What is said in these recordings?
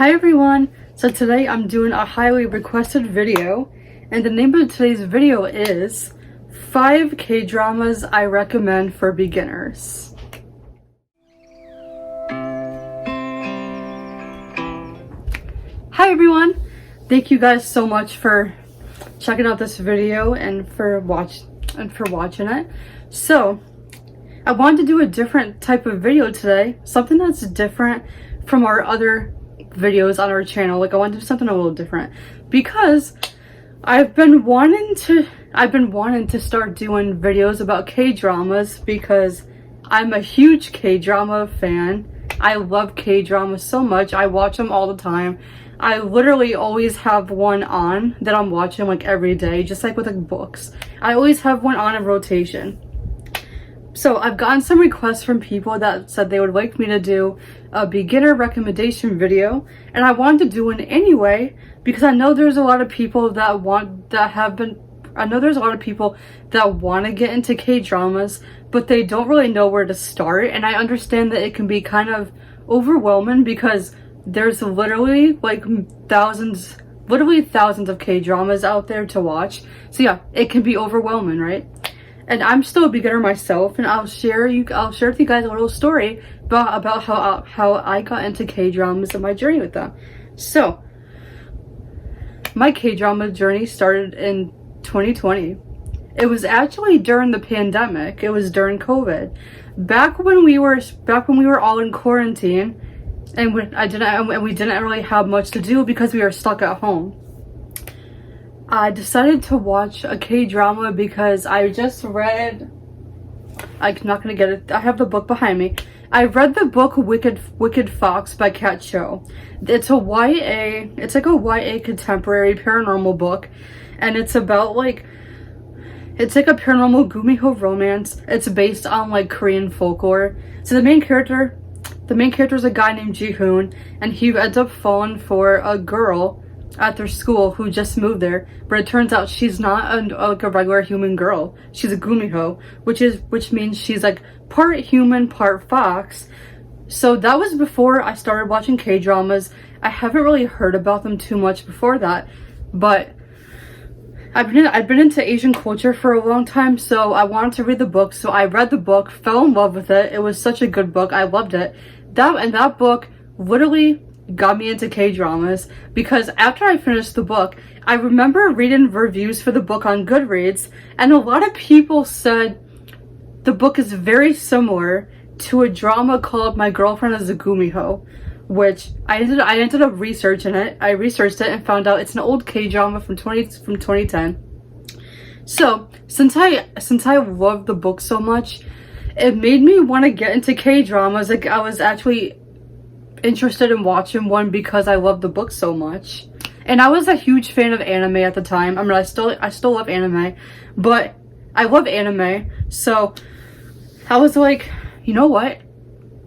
Hi everyone! So today I'm doing a highly requested video, and the name of today's video is 5 K-dramas I recommend for beginners. Hi everyone! Thank you guys so much for checking out this video and for watching it. So I wanted to do a different type of video today, something that's different from our other videos on our channel. Like, I want to do something a little different because I've been wanting to start doing videos about K-dramas because I'm a huge K-drama fan. I love K-dramas so much. I watch them all the time. I literally always have one on that I'm watching like every day, just like with like books. I always have one on in rotation. So I've gotten some requests from people that said they would like me to do a beginner recommendation video, and I wanted to do one anyway because I know there's a lot of people that want to get into K-dramas, but they don't really know where to start. And I understand that it can be kind of overwhelming because there's literally thousands of K-dramas out there to watch. So yeah, it can be overwhelming, right? And I'm still a beginner myself, and I'll share with you guys a little story about how I got into K-dramas and my journey with them. So my K-drama journey started in 2020. It was actually during the pandemic. It was during COVID. Back when we were all in quarantine, and we didn't really have much to do because we were stuck at home. I decided to watch a K-drama because I just read, I'm not gonna get it, I have the book behind me. I read the book Wicked Fox by Kat Cho. It's like a YA contemporary paranormal book, and it's about it's like a paranormal Gumiho romance. It's based on like Korean folklore. So the main character is a guy named Ji-hoon, and he ends up falling for a girl at their school who just moved there, but it turns out she's not like a regular human girl. She's a Gumiho, which means she's like part human, part fox. So that was before I started watching K-dramas. I haven't really heard about them too much before that, but I've been into Asian culture for a long time, so I wanted to read the book. So I read the book, fell in love with it. It was such a good book. I loved it. That book literally got me into K-dramas because after I finished the book, I remember reading reviews for the book on Goodreads, and a lot of people said the book is very similar to a drama called My Girlfriend Is A Gumiho, which I ended up researching it. I researched it and found out it's an old K-drama from 2010. So since I loved the book so much, it made me want to get into K-dramas. Like, I was actually interested in watching one because I love the book so much, and I was a huge fan of anime at the time. I mean, I still love anime, but I love anime, so I was like, you know what,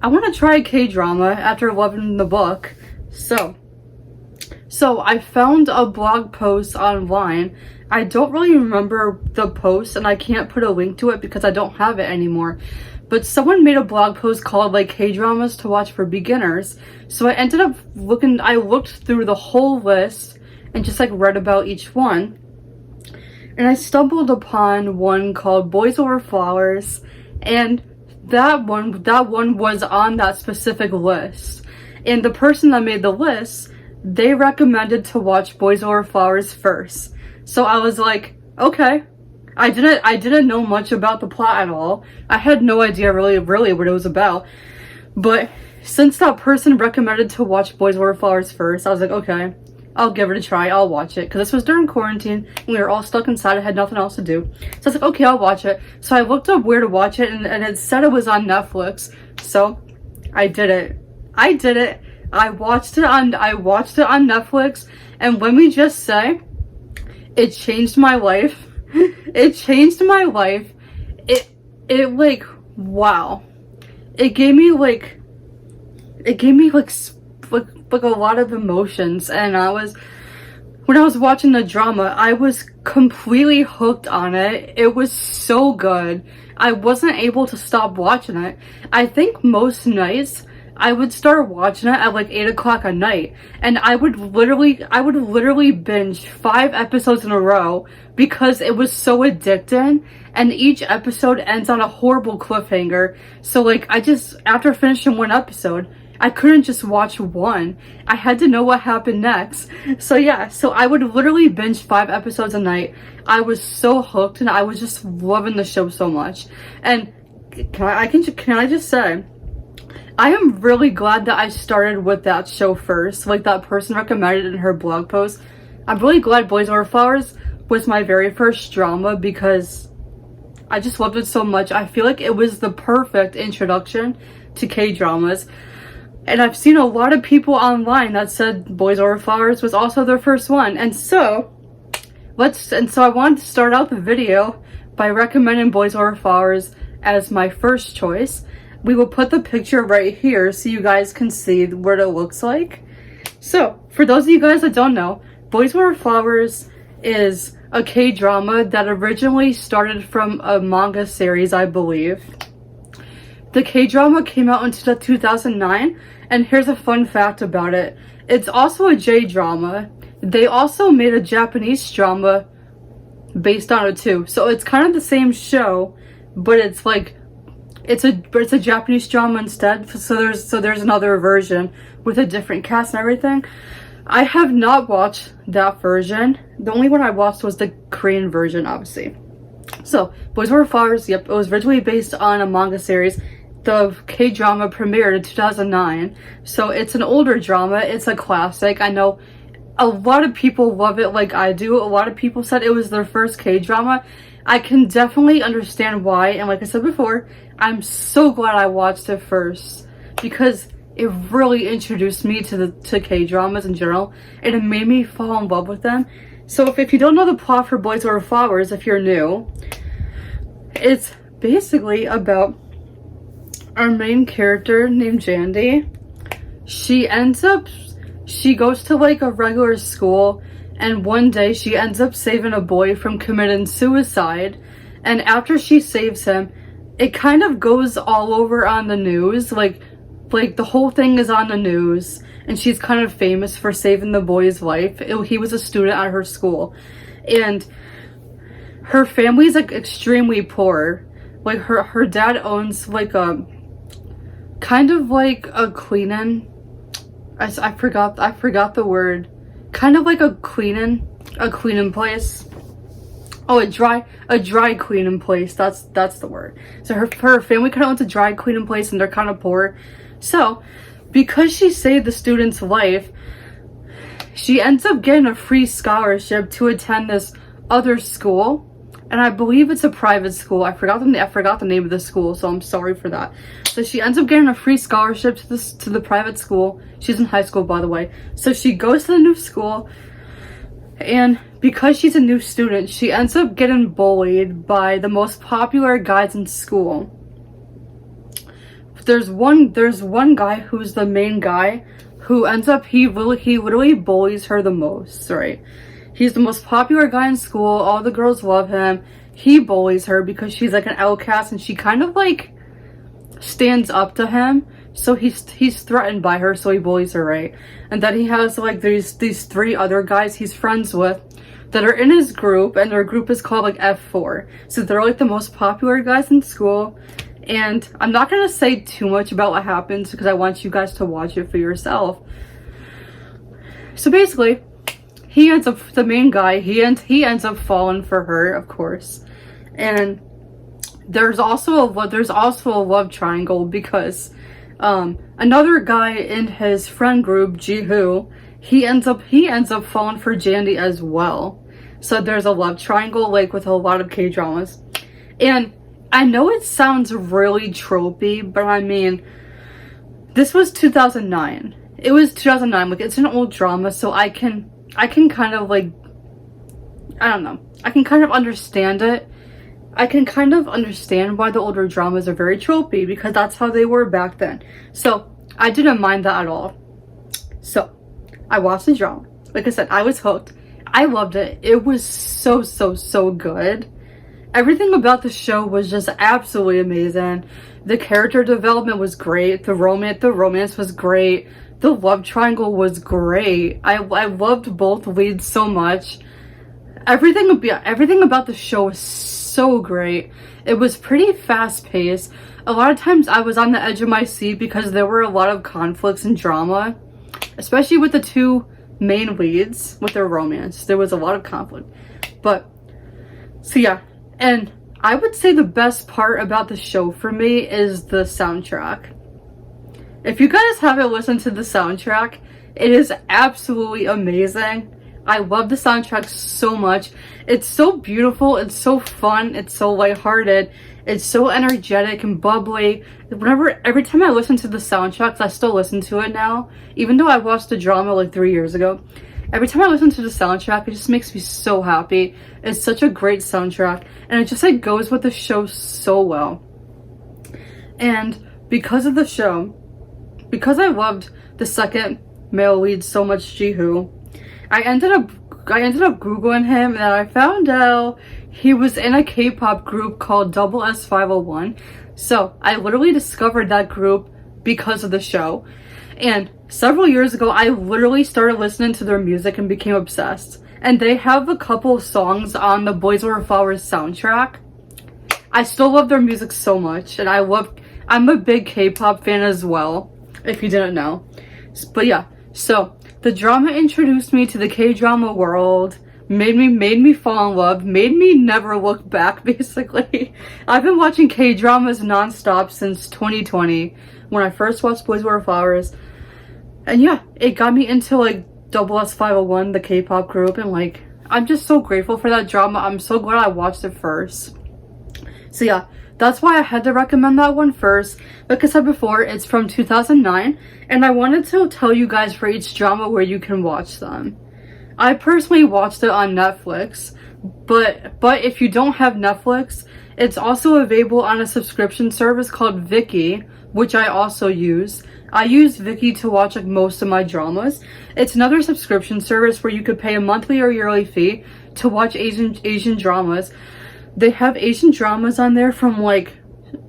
I want to try a K-drama after loving the book. So I found a blog post online. I don't really remember the post, and I can't put a link to it because I don't have it anymore. But someone made a blog post called K-dramas to watch for beginners. So I ended up I looked through the whole list and just read about each one. And I stumbled upon one called Boys Over Flowers, and that one was on that specific list. And the person that made the list, they recommended to watch Boys Over Flowers first. So I was like, okay. I didn't know much about the plot at all. I had no idea really what it was about. But since that person recommended to watch Boys Over Flowers first, I was like, okay, I'll give it a try. I'll watch it. Because this was during quarantine, and we were all stuck inside. I had nothing else to do. So I was like, okay, I'll watch it. So I looked up where to watch it, and it said it was on Netflix. So I did it. I watched it on Netflix, and let me just say, it changed my life. It changed my life. Wow. It gave me a lot of emotions, and when I was watching the drama, I was completely hooked on it. It was so good. I wasn't able to stop watching it. I think most nights I would start watching it at like 8 o'clock at night, and I would literally binge 5 episodes in a row because it was so addicting, and each episode ends on a horrible cliffhanger. So like, after finishing one episode, I couldn't just watch one. I had to know what happened next. So yeah, so I would literally binge 5 episodes a night. I was so hooked, and I was just loving the show so much. And can I just say, I am really glad that I started with that show first. Like, that person recommended in her blog post. I'm really glad Boys Over Flowers was my very first drama because I just loved it so much. I feel like it was the perfect introduction to K-dramas. And I've seen a lot of people online that said Boys Over Flowers was also their first one. And so I wanted to start out the video by recommending Boys Over Flowers as my first choice. We will put the picture right here so you guys can see what it looks like. So, for those of you guys that don't know, Boys Over Flowers is a K-drama that originally started from a manga series, I believe. The K-drama came out in 2009, and here's a fun fact about it. It's also a J-drama. They also made a Japanese drama based on it too. So it's kind of the same show, but it's like, it's a Japanese drama instead. So there's another version with a different cast and everything. I have not watched that version. The only one I watched was the Korean version, obviously. So Boys Over Flowers, yep, it was originally based on a manga series. The K-drama premiered in 2009. So it's an older drama. It's a classic. I know a lot of people love it like I do. A lot of people said it was their first K-drama. I can definitely understand why, and like I said before, I'm so glad I watched it first because it really introduced me to K-dramas in general, and it made me fall in love with them. So if you don't know the plot for Boys Over Flowers, if you're new, it's basically about our main character named Jandy. She goes to like a regular school, and one day she ends up saving a boy from committing suicide. And after she saves him, it kind of goes all over on the news. Like the whole thing is on the news, and she's kind of famous for saving the boy's life. He was a student at her school, and her family's like extremely poor. Like her dad owns like a kind of like a cleaning. I forgot the word. Kind of like a cleaning place. Oh, a dry cleaning place. That's the word. So her family kind of owns a dry cleaning place, and they're kind of poor. So, because she saved the student's life, she ends up getting a free scholarship to attend this other school, and I believe it's a private school. I forgot the name of the school, so I'm sorry for that. So she ends up getting a free scholarship to the private school. She's in high school, by the way. So she goes to the new school, and because she's a new student, she ends up getting bullied by the most popular guys in school. There's one guy who's the main guy who ends up, he literally bullies her the most, right? He's the most popular guy in school. All the girls love him. He bullies her because she's like an outcast, and she kind of like stands up to him. So he's threatened by her, so he bullies her, right? And then he has like these 3 other guys he's friends with that are in his group, and their group is called like F4. So they're like the most popular guys in school. And I'm not gonna say too much about what happens because I want you guys to watch it for yourself. So basically, the main guy, he ends up falling for her, of course. And there's also a love triangle because another guy in his friend group, Jihu, he ends up falling for Jandy as well. So there's a love triangle like with a lot of K-dramas. And I know it sounds really tropey, but I mean, this was 2009. It was 2009. Like, it's an old drama, so I can kind of like, I don't know. I can kind of understand it. I can kind of understand why the older dramas are very tropey because that's how they were back then. So I didn't mind that at all. So I watched the drama. Like I said, I was hooked. I loved it. It was so good. everything about the show was just absolutely amazing. The character development was great. The romance was great. The love triangle was great. I loved both leads so much. Everything about the show was so great. It was pretty fast paced. A lot of times I was on the edge of my seat because there were a lot of conflicts and drama, especially with the two main leads with their romance. There was a lot of conflict. But so yeah, and I would say the best part about the show for me is the soundtrack. If you guys haven't listened to the soundtrack, it is absolutely amazing. I love the soundtrack so much. It's so beautiful, it's so fun, it's so lighthearted, it's so energetic and bubbly. Every time I listen to the soundtracks, I still listen to it now, even though I watched the drama like 3 years ago. Every time I listen to the soundtrack, it just makes me so happy. It's such a great soundtrack, and it just like goes with the show so well. And because of the show, because I loved the second male lead so much, Jihu, I ended up Googling him, and I found out he was in a K-pop group called S501. So I literally discovered that group because of the show. And several years ago, I literally started listening to their music and became obsessed. And they have a couple songs on the Boys Over Flowers soundtrack. I still love their music so much, and I'm a big K-pop fan as well, if you didn't know. But yeah, so the drama introduced me to the K-drama world, made me fall in love, made me never look back, basically. I've been watching K-dramas nonstop since 2020, when I first watched Boys Over Flowers. And yeah, it got me into like S501, the K-pop group, and like, I'm just so grateful for that drama. I'm so glad I watched it first. So yeah, that's why I had to recommend that one first. Like I said before, it's from 2009, and I wanted to tell you guys for each drama where you can watch them. I personally watched it on Netflix, but if you don't have Netflix, it's also available on a subscription service called Viki, which I also use. I use Viki to watch like most of my dramas. It's another subscription service where you could pay a monthly or yearly fee to watch Asian dramas. They have Asian dramas on there from like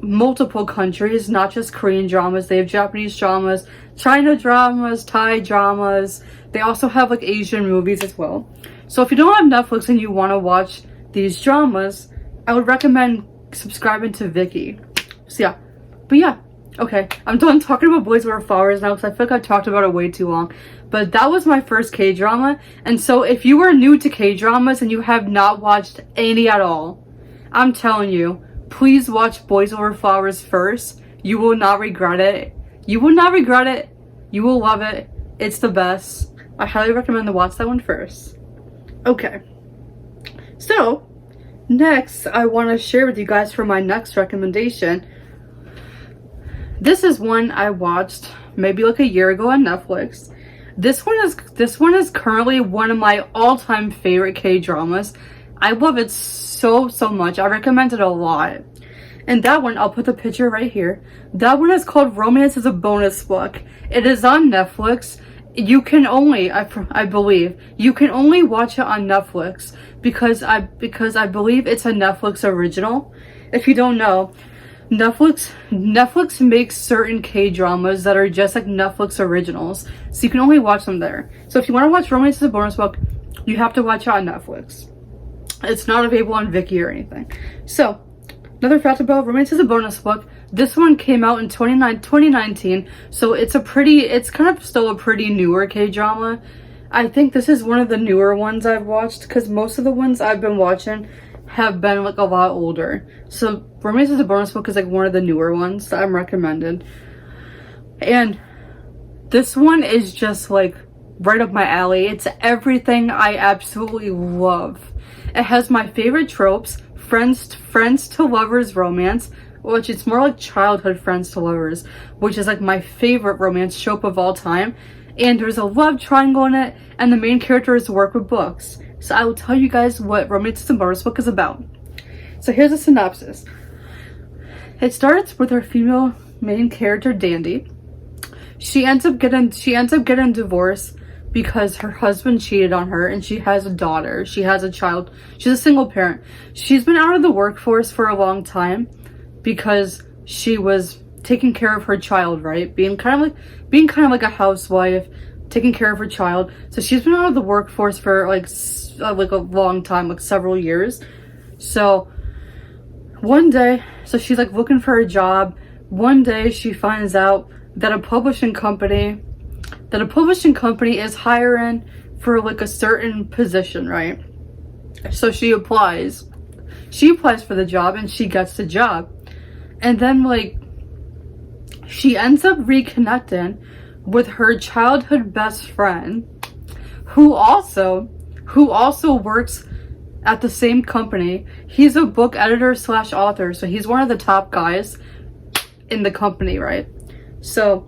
multiple countries, not just Korean dramas. They have Japanese dramas, China dramas, Thai dramas. They also have like Asian movies as well. So if you don't have Netflix and you want to watch these dramas, I would recommend subscribing to Viki. So yeah, but yeah, okay, I'm done talking about Boys Over Flowers now because I feel like I've talked about it way too long. But that was my first K-drama, and so if you are new to K-dramas and you have not watched any at all, I'm telling you, please watch Boys Over Flowers first. You will not regret it. You will not regret it. You will love it. It's the best. I highly recommend to watch that one first. Okay. So, next, I want to share with you guys for my next recommendation. This is one I watched maybe like a year ago on Netflix. This one is currently one of my all-time favorite K-dramas. I love it so much. I recommend it a lot. And that one, I'll put the picture right here. That one is called Romance Is A Bonus Book. It is on Netflix. You can only, I believe, you can only watch it on Netflix because I believe it's a Netflix original. If you don't know, Netflix makes certain K-dramas that are just like Netflix originals. So you can only watch them there. So if you want to watch Romance Is A Bonus Book, you have to watch it on Netflix. It's not available on Viki or anything. So, another fact about Romance Is A Bonus Book. This one came out in 2019, so it's kind of still a pretty newer K-drama. I think this is one of the newer ones I've watched, because most of the ones I've been watching have been like a lot older. So, Romance Is A Bonus Book is like one of the newer ones that I'm recommended. And this one is just like right up my alley. It's everything I absolutely love. It has my favorite tropes, friends to lovers romance, which it's more like childhood friends to lovers, which is like my favorite romance trope of all time. And there's a love triangle in it, and the main characters work with books. So I will tell you guys what Romance Is A Bonus Book is about. So here's a synopsis. It starts with our female main character, Dandy. She ends up getting divorced because her husband cheated on her and she has a daughter. She has a child. She's a single parent. She's been out of the workforce for a long time because she was taking care of her child, right? Being kind of like a housewife, taking care of her child. So she's been out of the workforce for like a long time, like several years. So one day, so she's like looking for a job. One day she finds out that a publishing company is hiring for like a certain position, right? So she applies for the job and she gets the job. And then like she ends up reconnecting with her childhood best friend who also works at the same company. He's a book editor / author, so he's one of the top guys in the company, right? So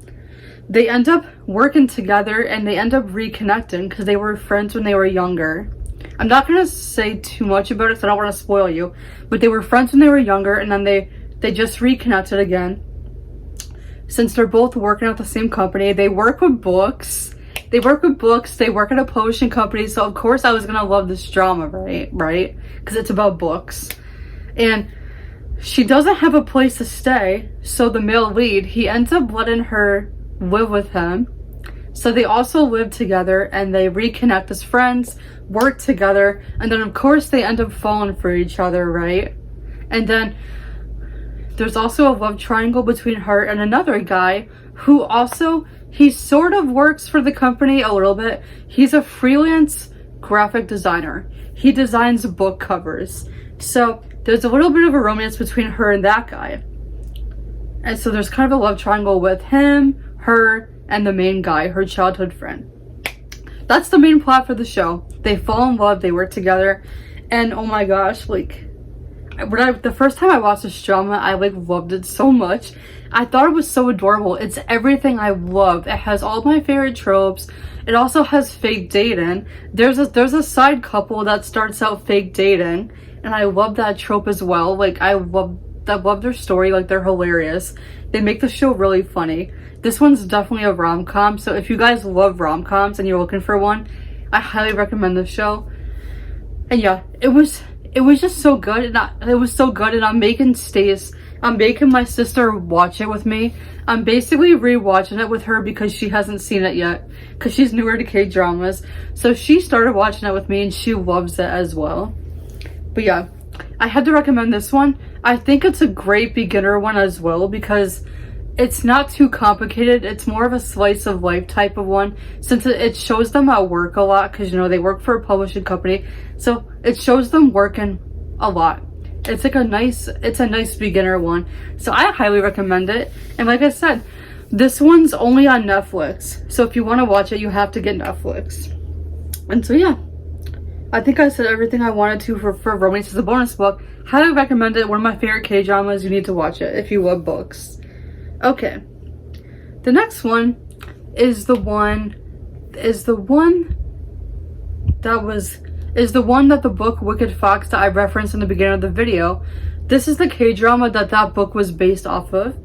they end up working together and they end up reconnecting because they were friends when they were younger. I'm not gonna say too much about it because I don't want to spoil you, but they were friends when they were younger and then they just reconnected again. Since they're both working at the same company, they work with books. They work at a publishing company, so of course I was gonna love this drama, right? Because it's about books. And she doesn't have a place to stay, so the male lead, he ends up letting her live with him. So they also live together and they reconnect as friends, work together, and then of course they end up falling for each other, right? And then there's also a love triangle between her and another guy who also, he sort of works for the company a little bit. He's a freelance graphic designer. He designs book covers. So there's a little bit of a romance between her and that guy. And so there's kind of a love triangle with him, her, and the main guy, her childhood friend. That's the main plot for the show. They fall in love, they work together, and oh my gosh, like, the first time I watched this drama, I like loved it so much. I thought it was so adorable. It's everything I love. It has all my favorite tropes. It also has fake dating. There's a side couple that starts out fake dating, and I love that trope as well. Like I love their story. Like they're hilarious. They make the show really funny. This one's definitely a rom-com. So if you guys love rom-coms and you're looking for one, I highly recommend this show. And yeah, it was just so good, and I'm making my sister watch it with me. I'm basically rewatching it with her because she hasn't seen it yet, because she's newer to K-dramas. So she started watching it with me and she loves it as well. But yeah, I had to recommend this one. I think it's a great beginner one as well because it's not too complicated. It's more of a slice of life type of one, since it shows them at work a lot, because you know they work for a publishing company, so it shows them working a lot. It's a nice beginner one, so I highly recommend it. And like I said, this one's only on Netflix, so if you want to watch it, you have to get Netflix. And so yeah, I think I said everything I wanted to for Romance Is a Bonus Book. Highly recommend it. One of my favorite K-dramas. You need to watch it if you love books. Okay, the next one is the one that the book Wicked Fox that I referenced in the beginning of the video. This is the K-drama that book was based off of.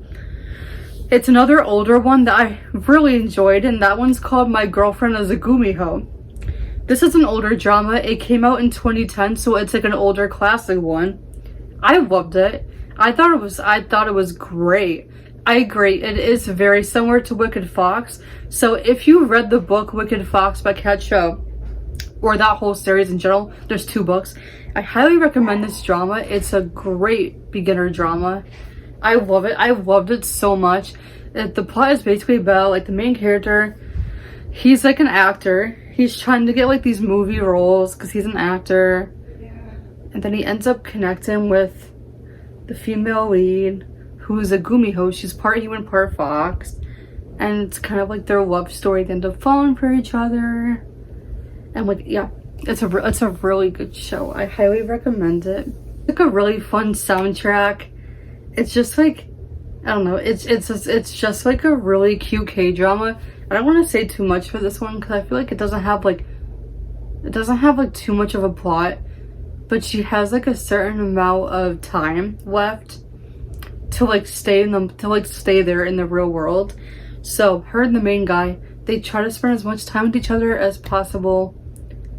It's another older one that I really enjoyed, and that one's called My Girlfriend Is A Gumiho. This is an older drama. It came out in 2010, so it's like an older classic one. I loved it. I thought it was great. I agree, it is very similar to Wicked Fox. So if you read the book Wicked Fox by Cat Cho, or that whole series in general, there's 2 books, I highly recommend this drama. It's a great beginner drama. I love it. I loved it so much. The plot is basically about like the main character, he's like an actor. He's trying to get like these movie roles because he's an actor. Yeah. And then he ends up connecting with the female lead, who's a gumiho. She's part human, part fox, and it's kind of like their love story. They end up falling for each other, and like yeah, it's a really good show. I highly recommend it. It's like a really fun soundtrack. It's just like, I don't know, it's just like a really cute K-drama. I don't want to say too much for this one because I feel like it doesn't have like too much of a plot, but she has like a certain amount of time left to like stay there in the real world. So her and the main guy, They try to spend as much time with each other as possible.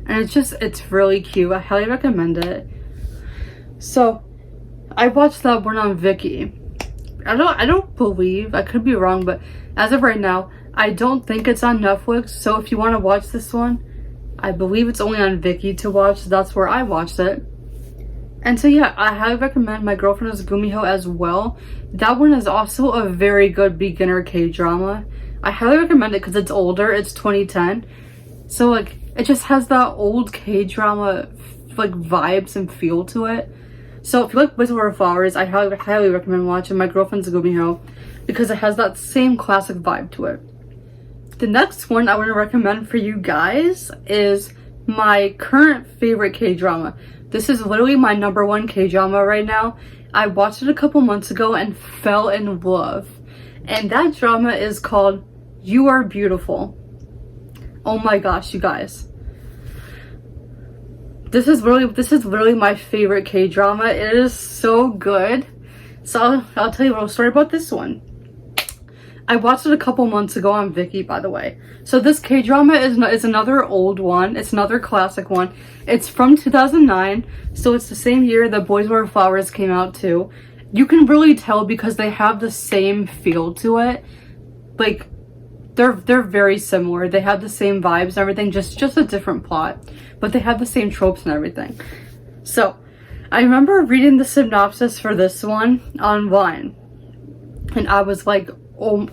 And it's really cute. I highly recommend it. So, I watched that one on Viki. I don't believe, I could be wrong, but as of right now, I don't think it's on Netflix. So if you want to watch this one, I believe it's only on Viki to watch. So that's where I watched it. And so yeah, I highly recommend My Girlfriend Is A Gumiho as well. That one is also a very good beginner K-drama. I highly recommend it because it's older. It's 2010. So like, it just has that old K-drama like vibes and feel to it. So if you like Boys Over Flowers, I highly recommend watching My Girlfriend Is A Gumiho because it has that same classic vibe to it. The next one I want to recommend for you guys is my current favorite K-drama. This is literally my #1 K-drama right now. I watched it a couple months ago and fell in love. And that drama is called You Are Beautiful. Oh my gosh, you guys. This is literally my favorite K-drama. It is so good. So I'll tell you a little story about this one. I watched it a couple months ago on Viki, by the way. So this K-drama is another old one. It's another classic one. It's from 2009, so it's the same year that Boys Over Flowers came out too. You can really tell because they have the same feel to it. Like, they're very similar. They have the same vibes and everything, just a different plot. But they have the same tropes and everything. So, I remember reading the synopsis for this one online. And I was like, oh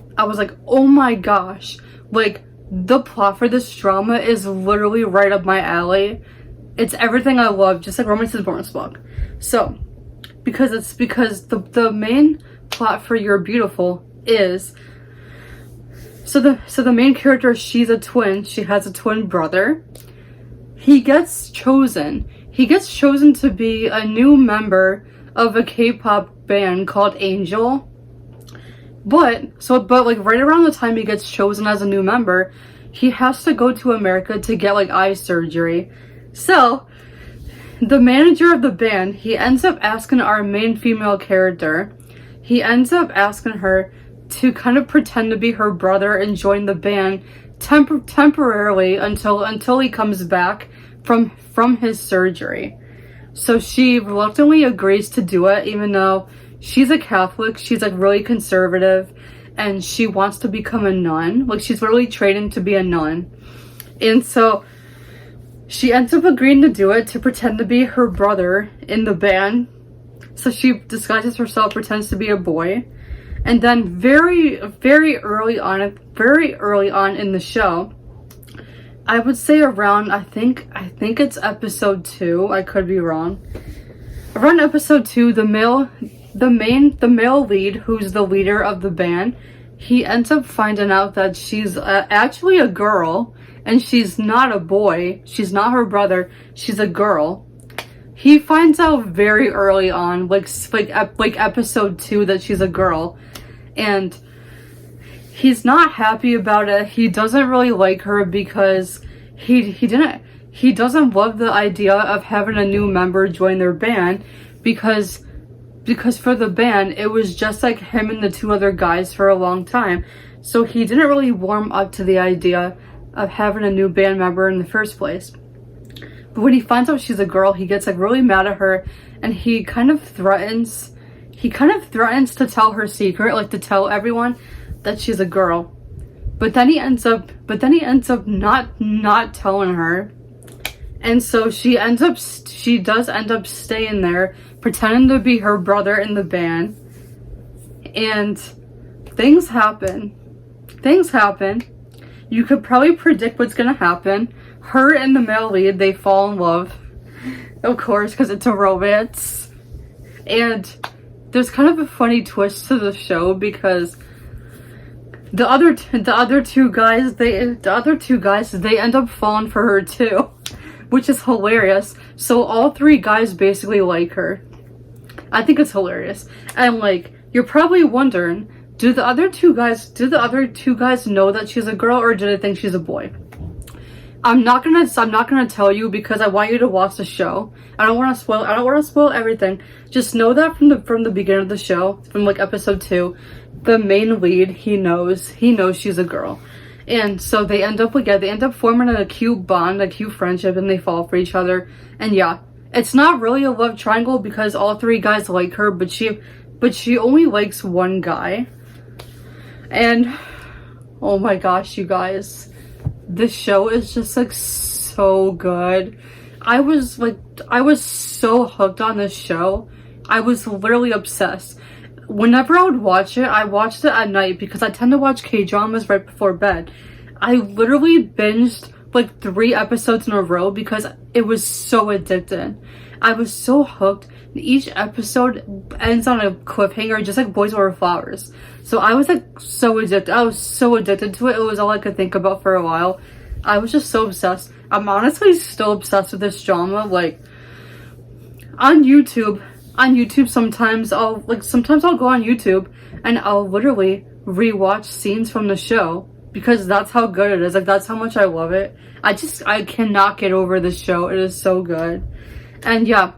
my gosh. Like, the plot for this drama is literally right up my alley. It's everything I love, just like Romance is Born Book. So, because the main plot for You're Beautiful is, so the main character, she's a twin. She has a twin brother. He gets chosen to be a new member of a K-pop band called Angel. But like right around the time he gets chosen as a new member, he has to go to America to get like eye surgery. So the manager of the band, he ends up asking our main female character, he ends up asking her to kind of pretend to be her brother and join the band temporarily until he comes back from his surgery. So she reluctantly agrees to do it, even though she's a Catholic. She's like really conservative and she wants to become a nun. Like, she's literally training to be a nun. And so she ends up agreeing to do it, to pretend to be her brother in the band. So she disguises herself, pretends to be a boy. And then very early on in the show, I would say around, I think it's episode 2, I could be wrong. Around episode 2, the male lead, who's the leader of the band, he ends up finding out that she's actually a girl, and she's not a boy. She's not her brother. She's a girl. He finds out very early on, like episode 2, that she's a girl, and he's not happy about it. He doesn't really like her because he doesn't love the idea of having a new member join their band, because for the band, it was just like him and the 2 other guys for a long time. So he didn't really warm up to the idea of having a new band member in the first place. But when he finds out she's a girl, he gets like really mad at her, and he kind of threatens to tell her secret, like to tell everyone that she's a girl. But then he ends up not telling her. And so she does end up staying there, pretending to be her brother in the band. And things happen. You could probably predict what's gonna happen. Her and the male lead, they fall in love. Of course, because it's a romance. And there's kind of a funny twist to the show, because the other two guys, they end up falling for her too, which is hilarious. So all 3 guys basically like her. I think it's hilarious. And like, you're probably wondering, do the other two guys know that she's a girl, or do they think she's a boy? I'm not gonna tell you, because I want you to watch the show. I don't want to spoil everything. Just know that from the beginning of the show, from like episode 2, the main lead, he knows she's a girl. And so they end up they end up forming a cute bond, a cute friendship, and they fall for each other. And yeah, it's not really a love triangle because all 3 guys like her, but she only likes one guy. And oh my gosh, you guys, this show is just like so good. I was so hooked on this show. I was literally obsessed. Whenever I would watch it, I watched it at night because I tend to watch K-dramas right before bed. I literally binged like 3 episodes in a row because it was so addicting. I was so hooked. Each episode ends on a cliffhanger, just like Boys Over Flowers. So I was like so addicted. I was so addicted to it. It was all I could think about for a while. I was just so obsessed. I'm honestly still obsessed with this drama. Like on YouTube sometimes I'll go on YouTube and I'll literally rewatch scenes from the show because that's how good it is. Like that's how much I love it. I cannot get over this show. It is so good. And yeah,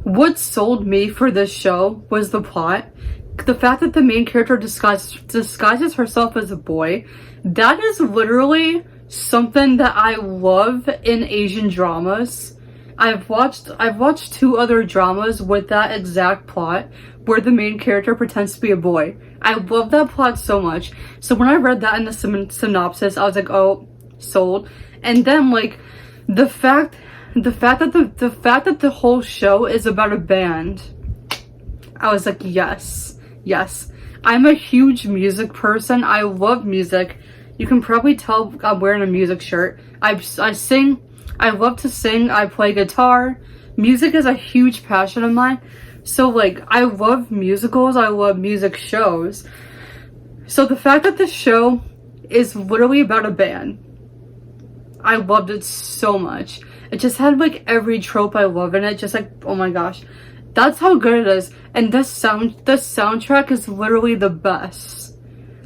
what sold me for this show was the plot. The fact that the main character disguises herself as a boy. That is literally something that I love in Asian dramas. I've watched 2 other dramas with that exact plot where the main character pretends to be a boy. I love that plot so much. So when I read that in the synopsis, I was like, oh, sold. And then like the fact that the whole show is about a band, I was like, yes. I'm a huge music person. I love music. You can probably tell I'm wearing a music shirt. I sing. I love to sing. I play guitar. Music is a huge passion of mine. So like, I love musicals. I love music shows. So the fact that the show is literally about a band, I loved it so much. It just had like every trope I love in it. Just like, oh my gosh, that's how good it is. And this soundtrack is literally the best.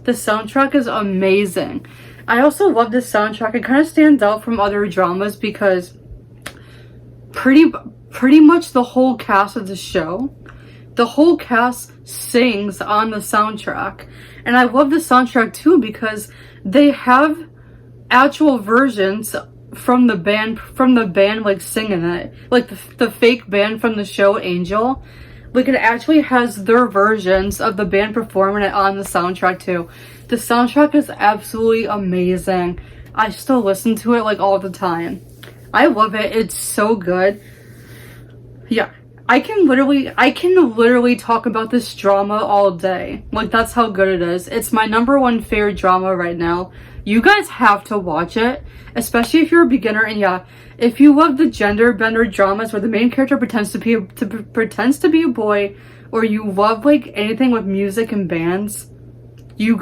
The soundtrack is amazing. I also love this soundtrack. It kind of stands out from other dramas because pretty much the whole cast of the show, the whole cast sings on the soundtrack. And I love the soundtrack too because they have actual versions from the band like singing it. Like the fake band from the show Angel. Like it actually has their versions of the band performing it on the soundtrack too. The soundtrack is absolutely amazing. I still listen to it like all the time. I love it. It's so good. Yeah, I can literally talk about this drama all day. Like that's how good it is. It's my #1 favorite drama right now. You guys have to watch it, especially if you're a beginner. And yeah, if you love the gender bender dramas where the main character pretends to be a boy, or you love like anything with music and bands, you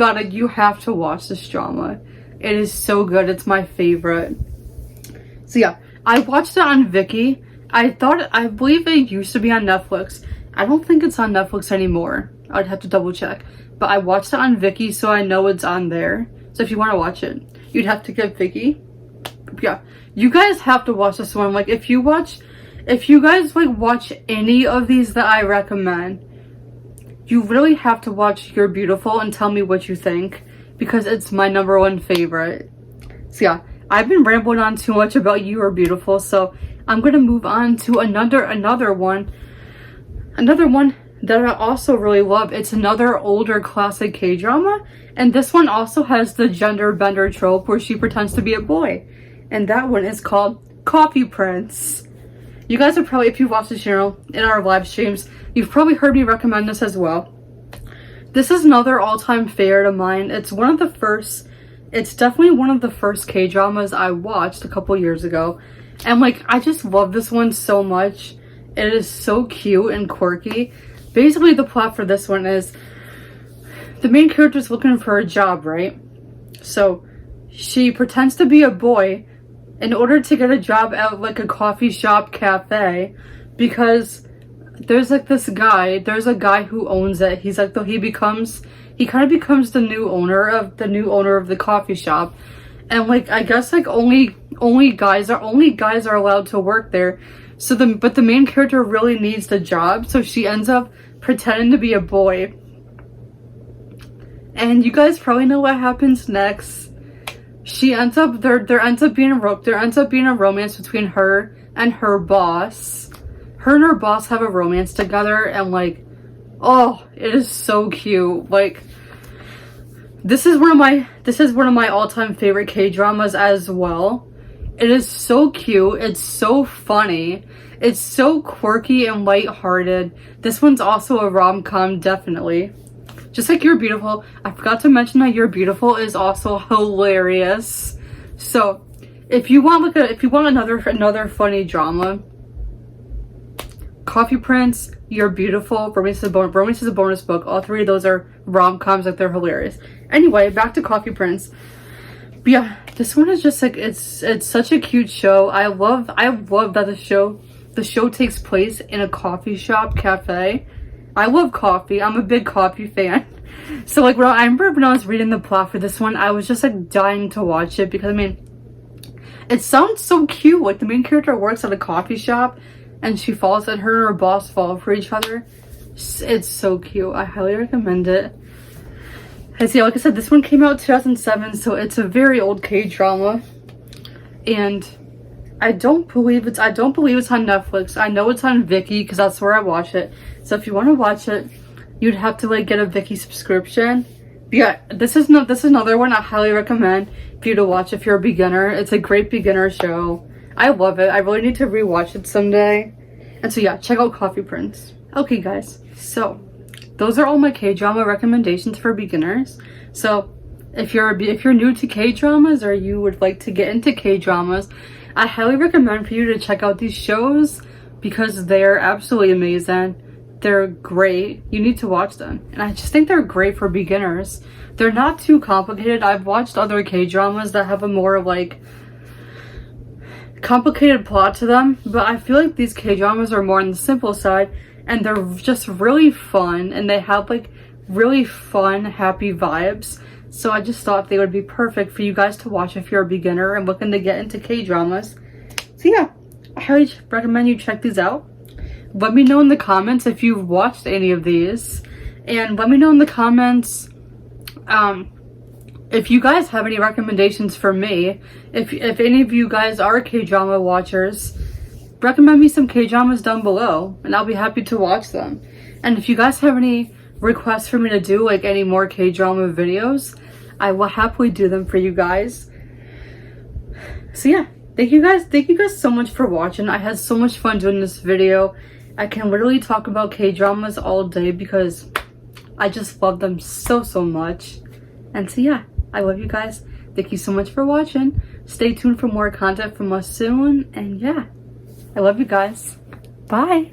have to watch this drama. It is so good. It's my favorite. So yeah, I watched it on Viki. I believe it used to be on Netflix. I don't think it's on Netflix anymore. I'd have to double check. But I watched it on Viki, so I know it's on there. So if you want to watch it, you'd have to get Viki. Yeah, you guys have to watch this one. Like if you guys like watch any of these that I recommend, you really have to watch You're Beautiful and tell me what you think because it's my #1 favorite. So yeah, I've been rambling on too much about You Are Beautiful, so I'm gonna move on to another one that I also really love. It's another older classic K-drama, and this one also has the gender bender trope where she pretends to be a boy, and that one is called Coffee Prince. You guys are probably, if you've watched the channel in our live streams, you've probably heard me recommend this as well. This is another all-time favorite of mine. It's definitely one of the first K-dramas I watched a couple years ago. And like, I just love this one so much. It is so cute and quirky. Basically, the plot for this one is the main character is looking for a job, right? So she pretends to be a boy in order to get a job at like a coffee shop cafe because there's like there's a guy who owns it. He's like, he kind of becomes the new owner of the coffee shop. And like, I guess like only guys are allowed to work there. But the main character really needs the job, so she ends up pretending to be a boy. And you guys probably know what happens next. She ends up there ends up being a romance between her and her boss. Her and her boss have a romance together, and like, oh, it is so cute. Like, this is one of my all-time favorite K-dramas as well. It is so cute, it's so funny, it's so quirky and lighthearted. This one's also a rom-com, definitely. Just like You're Beautiful. I forgot to mention that You're Beautiful is also hilarious. So if you want another funny drama, Coffee Prince, You're Beautiful, Romance is a Bonus Book. All three of those are rom-coms, like they're hilarious. Anyway, back to Coffee Prince. But yeah, this one is just like, it's such a cute show. I love that the show takes place in a coffee shop cafe. I love coffee. I'm a big coffee fan. So like, I remember when I was reading the plot for this one, I was just like dying to watch it because I mean, it sounds so cute. Like the main character works at a coffee shop and she falls, and her and her boss fall for each other. It's so cute. I highly recommend it. And see, like I said, this one came out 2007, so it's a very old K-drama. And I don't believe it's on Netflix. I know it's on Viki because that's where I watch it. So if you want to watch it, you'd have to like get a Viki subscription. But yeah, this is another one I highly recommend for you to watch if you're a beginner. It's a great beginner show. I love it. I really need to rewatch it someday. And so yeah, check out Coffee Prince. Okay guys, so those are all my K-drama recommendations for beginners. So if you're new to K-dramas or you would like to get into K-dramas, I highly recommend for you to check out these shows because they're absolutely amazing. They're great. You need to watch them. And I just think they're great for beginners. They're not too complicated. I've watched other K-dramas that have a more like complicated plot to them, but I feel like these K-dramas are more on the simple side, and they're just really fun, and they have like really fun, happy vibes. So I just thought they would be perfect for you guys to watch if you're a beginner and looking to get into K-dramas. So yeah, I highly recommend you check these out. Let me know in the comments if you've watched any of these, and let me know in the comments if you guys have any recommendations for me. If any of you guys are K-drama watchers, recommend me some K-dramas down below and I'll be happy to watch them. And if you guys have any requests for me to do like any more K-drama videos, I will happily do them for you guys. So yeah, thank you guys so much for watching. I had so much fun doing this video. I can literally talk about K-dramas all day because I just love them so much. And so yeah, I love you guys. Thank you so much for watching. Stay tuned for more content from us soon. And yeah, I love you guys. Bye.